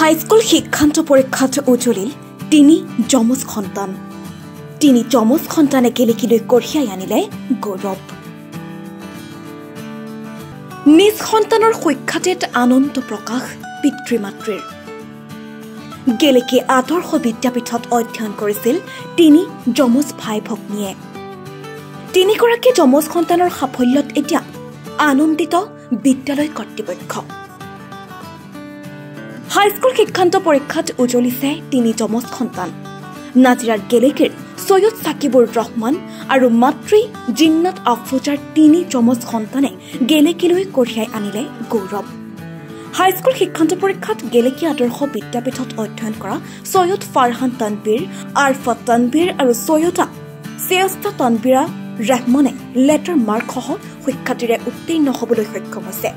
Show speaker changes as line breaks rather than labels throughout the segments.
High school শিক্ষান্ত পৰীক্ষাত উজলিল তিনি যমজ সন্তান। তিনি যমজ সন্তানে গেলেকীলৈ কঢ়িয়াই আনিলে গৌৰৱ। নিজ সন্তানৰ সুখ্যাতিত আনন্দ প্ৰকাশ পিতৃ মাতৃৰ। গেলেকী আদৰ্শ বিদ্যাপীঠত অধ্যয়ন কৰিছিল তিনি যমজ ভাই ভগ্নীয়ে। তিনিগৰাকী যমজ সন্তানৰ সাফল্যত এতিয়া আনন্দিত বিদ্যালয় কৰ্তৃপক্ষ। হাইস্কুল শিক্ষান্ত পৰীক্ষাত উজলিছে তিনি যমজ সন্তান। নাজিৰাৰ গেলেকীৰ সৈয়দ সাকিবুৰ ৰহমান আৰু মাতৃ জিন্নাত আফুজাৰ তিনি যমজ সন্তানে গেলেকীলৈ কঢ়িয়াই আনিলে গৌৰৱ। হাইস্কুল শিক্ষান্ত পৰীক্ষাত গেলেকী আদৰ্শ বিদ্যাপীঠত অধ্যয়ন কৰা সৈয়দ ফাৰহান তানবীৰ, আৰফাত তানবীৰ আৰু সৈয়দা চেয়স্তা তানবীৰা ৰহমানে লেটাৰ মাৰ্কসহ সুখ্যাতিৰে উত্তীৰ্ণ হ'বলৈ সক্ষম হৈছে।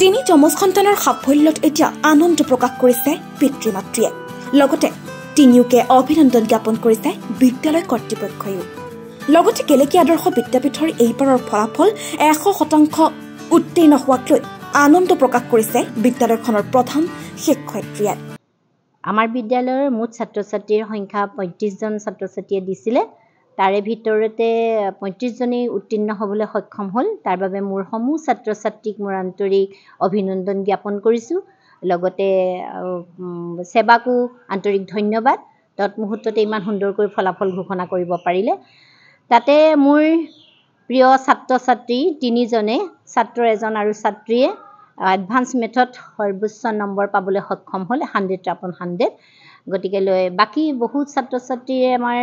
তিনি যমজ সন্তানৰ সাফল্যত এতিয়া আনন্দ প্ৰকাশ কৰিছে পিতৃ মাতৃয়ে। লগতে তিনিওকে অভিনন্দন জ্ঞাপন কৰিছে বিদ্যালয় কৰ্তৃপক্ষইও। লগতে গেলেকী আদৰ্শ বিদ্যাপীঠৰ এইবাৰৰ ফলাফল 100% উত্তীৰ্ণ হোৱাক লৈ আনন্দ প্ৰকাশ কৰিছে বিদ্যালয়খনৰ প্ৰধান শিক্ষয়িত্ৰীয়ে।
আমাৰ বিদ্যালয়ৰ মুঠ ছাত্ৰ ছাত্ৰীৰ সংখ্যা 35জন ছাত্ৰ ছাত্ৰীয়ে দিছিলে। তাৰে ভিতৰতে 35জনেই উত্তীৰ্ণ হ'বলৈ সক্ষম হ'ল। তাৰ বাবে মোৰ সমূহ ছাত্ৰ ছাত্ৰীক মোৰ আন্তৰিক অভিনন্দন জ্ঞাপন কৰিছোঁ। লগতে সেৱাকো আন্তৰিক ধন্যবাদ। তৎমুহূৰ্ততে ইমান সুন্দৰকৈ ফলাফল ঘোষণা কৰিব পাৰিলে। তাতে মোৰ প্ৰিয় ছাত্ৰ ছাত্ৰী তিনিজনে, ছাত্ৰ এজন আৰু ছাত্ৰীয়ে এডভান্স মেথত সৰ্বোচ্চ নম্বৰ পাবলৈ সক্ষম হ'ল 100/100। গতিকে বাকী বহুত ছাত্ৰ ছাত্ৰীয়ে আমাৰ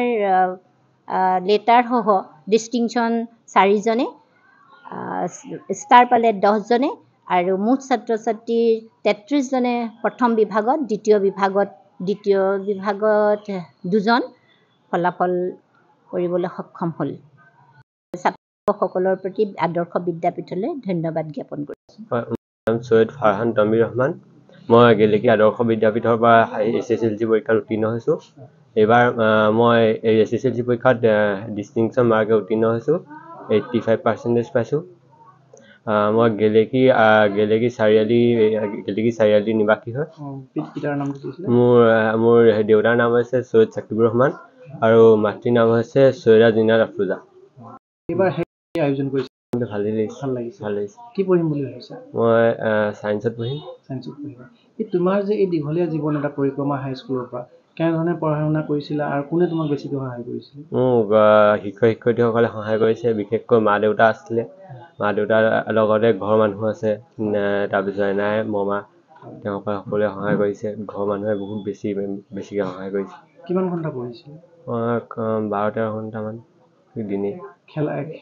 লেটাৰসহ ডিষ্টিংশ্যন 4জনে, ষ্টাৰ পালে 10জনে আৰু মুঠ ছাত্ৰ ছাত্ৰীৰ 33জনে প্ৰথম বিভাগত, দ্বিতীয় বিভাগত 2জন ফলাফল কৰিবলৈ সক্ষম হ'ল। ছাত্ৰসকলৰ প্ৰতি আদৰ্শ বিদ্যাপীঠলৈ ধন্যবাদ জ্ঞাপন কৰিছোঁ।
সৈয়দ ফাৰহান তানবীৰ ৰহমান। মই গেলেকী আদৰ্শ বিদ্যাপীঠৰ পৰা SSLC পৰীক্ষাত উত্তীৰ্ণ হৈছোঁ। এইবাৰ মই এই SSLC পৰীক্ষাত ডিষ্টিংশ্যন মাৰ্কে উত্তীৰ্ণ হৈছোঁ। 85% পাইছোঁ। মই গেলেকী চাৰিআলি নিবাসী হয়। মোৰ দেউতাৰ নাম হৈছে সৈয়দ সাকিবুৰ ৰহমান আৰু মাতৃৰ নাম হৈছে সৈয়দা জিন্নাত আফৰোজা। ভালেই লাগিছে।
কি পঢ়িম বুলি ভাবিছা?
মই ছায়েন্সত পঢ়িম।
তোমাৰ যে এই দীঘলীয়া জীৱন এটা পৰিক্ৰমা হাইস্কুলৰ পৰা কেনেধৰণে পঢ়া শুনা কৰিছিলা আৰু কোনে তোমাক বেছিকৈ সহায় কৰিছিল?
মোক শিক্ষক শিক্ষয়িত্ৰীসকলে সহায় কৰিছে। বিশেষকৈ মা দেউতা আছিলে। মা দেউতাৰ লগতে ঘৰৰ মানুহ আছে, তাৰপিছত এনাই মামা, তেওঁলোকে সকলোৱে সহায় কৰিছে। ঘৰৰ মানুহে বহুত বেছিকৈ সহায় কৰিছে।
কিমান ঘণ্টা পঢ়িছিল?
মই 12-13 ঘণ্টামান দিনেই।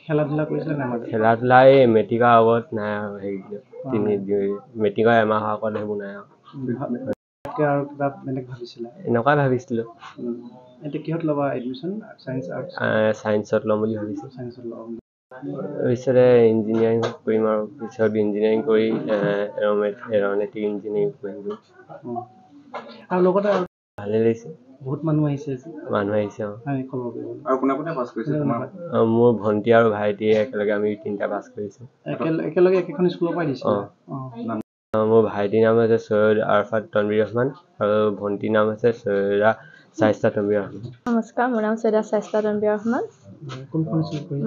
খেলা ধূলা কৰিছিলে নাই?
খেলা ধূলা এই মেট্ৰিকৰ আগত নাই আৰু মেট্ৰিকৰ এমাহৰ আগত সেইবোৰ নাই আৰু।
আৰু কিবা বেলেগ ভাবিছিলা?
এনেকুৱাই ভাবিছিলোঁ।
এতিয়া কিহত ল'বা এডমিশ্যন?
ছায়েন্সত ল'ম বুলি ভাবিছোঁ।
ছায়েন্সত ল'ম।
পিছতে ইঞ্জিনিয়াৰিং কৰিম আৰু পিছত ইঞ্জিনিয়াৰিং কৰি এৰ'নটিক ইঞ্জিনিয়াৰিং কৰিম।
আৰু লগতে
ভালেই লাগিছে।
বহুত মানুহ আহিছে।
মোৰ ভণ্টি আৰু ভাইটিয়ে একেলগে আমি 3টা পাছ কৰিছোঁ।
একেলগে একেখন স্কুলৰ পৰাই দিছে?
মোৰ ভাইটিৰ নাম হৈছে সৈয়দ আৰফাত তানবীৰ ৰহমান আৰু ভণ্টিৰ নাম হৈছে সৈয়দা চেয়স্তা তানবীৰ ৰহমান।
নমস্কাৰ, মোৰ নাম সৈয়দা চেয়স্তা তানবীৰ ৰহমান।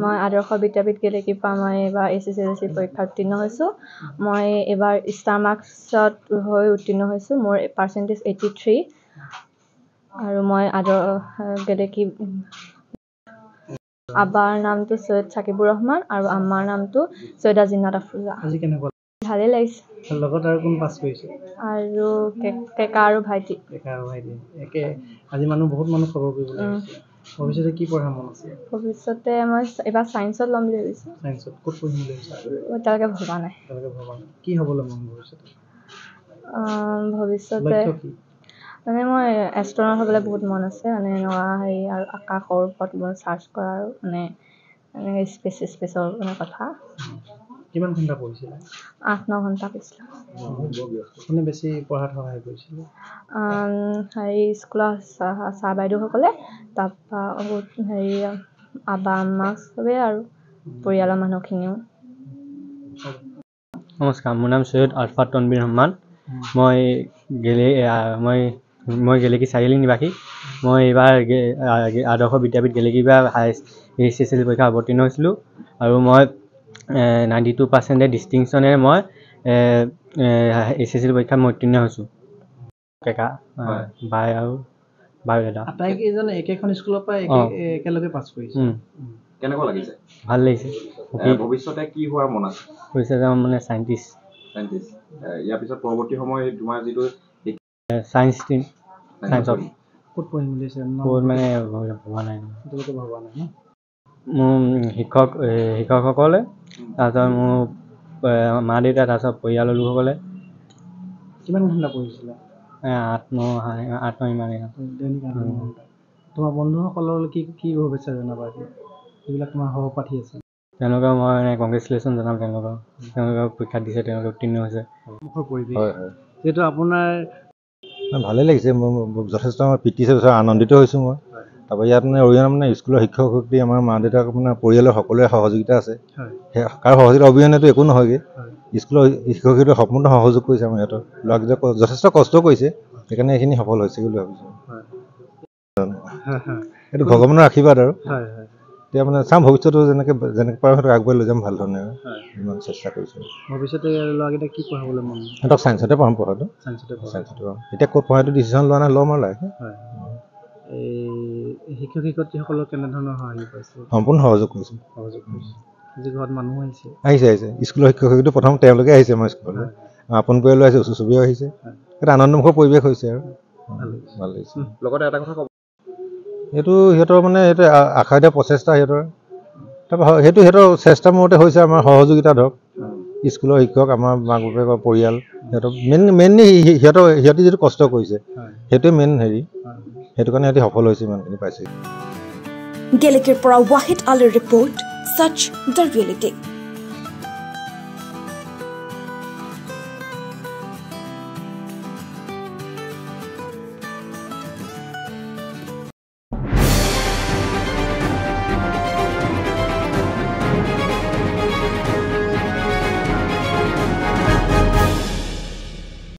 মই আদৰ্শ বিদ্যাপীঠ গেলেকীৰ পৰা মই এইবাৰ SSLC পৰীক্ষাত উত্তীৰ্ণ হৈছোঁ। মই এইবাৰ ষ্টাৰ মাৰ্কছত হৈ উত্তীৰ্ণ হৈছোঁ। মোৰ পাৰ্চেণ্টেজ 83 আৰু মই গেলেকী আব্বাৰ নামটো সৈয়দ সাকিবুৰ ৰহমান আৰু আম্মাৰ নামটো সৈয়দা জিন্নাত আফৰোজা। ভালেই লাগিছে।
লগত আৰু কোন পাছ কৰিছে?
আৰু কেকা আৰু ভাইটি।
আজি বহুত মানুহ খবৰ কৰিবলৈ আহিছে। ভৱিষ্যতে কি পঢ়াৰ মন আছে?
ভৱিষ্যতে মই এইবাৰ ছায়েন্সত ল'ম বুলি ভাবিছোঁ।
ছায়েন্সত ক'ত পঢ়িম বুলি ভাবিছা?
এতিয়ালৈকে ভবা নাই।
কি হ'বলৈ মন ভৱিষ্যতে?
ভৱিষ্যতে মানে মই এষ্ট্ৰনট হ'বলৈ বহুত মন আছে। মানে এনেকুৱা আৰু আকাশৰ ওপৰত মই চাৰ্চ কৰা আৰু মানে স্পেচৰ মানে কথা।
কিমান ঘণ্টা পঢ়িছিলা?
8-9 ঘণ্টা পঢ়িছিলোঁ।
কোনে বেছি পঢ়াত সহায় কৰিছিলে?
স্কুলৰ ছাৰ বাইদেউসকলে, তাৰপৰা আব্বা আম্মা চবেই আৰু পৰিয়ালৰ মানুহখিনিও।
নমস্কাৰ, মোৰ নাম সৈয়দ আলফাত তনবীৰ ৰহমান। মই গেলেকী চাৰিআলি নিবাসী। মই এইবাৰ আদৰ্শ বিদ্যাপীঠ গেলেকীৰ পৰা SSLC পৰীক্ষা অৱতীৰ্ণ হৈছিলোঁ আৰু মই 92% ডিষ্টিংশ্যনেৰে মই SSLC পৰীক্ষাত মই উত্তীৰ্ণ হৈছোঁ। কেকা বাই আৰু দাদা
আটাইকেইজন একেখন স্কুলৰ পৰা একেলগে পাছ কৰিছে।
কেনেকুৱা লাগিছে?
ভাল লাগিছে।
ভৱিষ্যতে কি হোৱাৰ মন আছে?
ভৱিষ্যতে মানে চাইণ্টিষ্ট।
ইয়াৰ পিছত পৰৱৰ্তী সময় তোমাৰ যিটো
চায়েন্স ষ্ট্ৰীম, চায়েন্সত
ক'ত পঢ়িম বুলি আছে?
ক'ত মানে ভবা নাই।
এতিয়ালৈকে ভবা নাই ন?
মোৰ শিক্ষকসকলে, তাৰপিছত মোৰ মা দেউতা, তাৰপিছত পৰিয়ালৰ লোকসকলে।
কিমান ঘণ্টা পঢ়িছিলা?
8-9 ইমানেই।
তোমাৰ বন্ধুসকললৈ কি শুভেচ্ছা জনাবা? যিবিলাক তোমাৰ সহপাঠী আছে
তেওঁলোকক মই কংগ্ৰেচুলেশ্যন জনাম। তেওঁলোকক পৰীক্ষা দিছে, তেওঁলোকে উত্তীৰ্ণ হৈছে।
পৰিৱেশ যিহেতু আপোনাৰ
ভালেই লাগিছে। মোৰ যথেষ্ট প্ৰীতি আনন্দিত হৈছোঁ মই। তাৰপৰা ইয়াত মানে অৰিহণা মানে স্কুলৰ শিক্ষক শিক্ষয়িত্ৰী, আমাৰ মা দেউতাক মানে পৰিয়ালৰ সকলোৰে সহযোগিতা আছে। কাৰো সহযোগিতা অবিহনেতো একো নহয়গৈ। স্কুলৰ শিক্ষক শিক্ষয়িত্ৰীয়ে সম্পূৰ্ণ সহযোগ কৰিছে। আমাৰ সিহঁতৰ ল'ৰাকেইটাক যথেষ্ট কষ্ট কৰিছে, সেইকাৰণে এইখিনি সফল হৈছে বুলি ভাবিছোঁ। এইটো ভগৱানৰ আশীৰ্বাদ আৰু এতিয়া মানে চাম ভৱিষ্যতে যেনেকৈ পাৰোঁ সিহঁতক আগুৱাই লৈ যাম ভাল ধৰণে। ইমান চেষ্টা কৰিছোঁ।
ভৱিষ্যতে ল'ৰাকেইটাক কি পঢ়াবলৈ মন?
সিহঁতক চায়েন্সতে পঢ়াম। চায়েন্সতে পঢ়াম। এতিয়া ক'ত পঢ়াইটো ডিচিশ্যন লোৱা নাই, ল'ম আৰু লাহেকৈ।
এই শিক্ষক শিক্ষয়িত্ৰীসকলক কেনেধৰণৰ সহায় পাইছে?
সম্পূৰ্ণ সহযোগ কৰিছোঁ।
আজি ঘৰত মানুহ আহিছে?
আহিছে। স্কুলৰ শিক্ষক শিক্ষয়িত্ৰী প্ৰথম তেওঁলোকে আহিছে আমাৰ স্কুললৈ। আপোন পৰিয়ালো আহিছে, ওচৰ চুবুৰীয়াও আহিছে। এটা আনন্দমুখৰ পৰিৱেশ হৈছে আৰু ভাল লাগিছে।
লগতে এটা কথা ক'ব,
এইটো সিহঁতৰ মানে এইটো আশা দিয়া প্ৰচেষ্টা সিহঁতৰ। তাৰপৰা সেইটো সিহঁতৰ চেষ্টা মতে হৈছে আমাৰ সহযোগিতা। ধৰক স্কুলৰ শিক্ষক, আমাৰ মাক বাপেকৰ পৰিয়াল, সিহঁতৰ মেইনলি সিহঁতে যিটো কষ্ট কৰিছে সেইটোৱে মেইন হেৰি। সেইটো কাৰণে সিহঁতে সফল হৈছে, ইমানখিনি পাইছে।
গেলেকীৰ পৰা ৱাহিদ আলীৰ ৰিপৰ্ট, সচ দ্য ৰিয়েলিটি।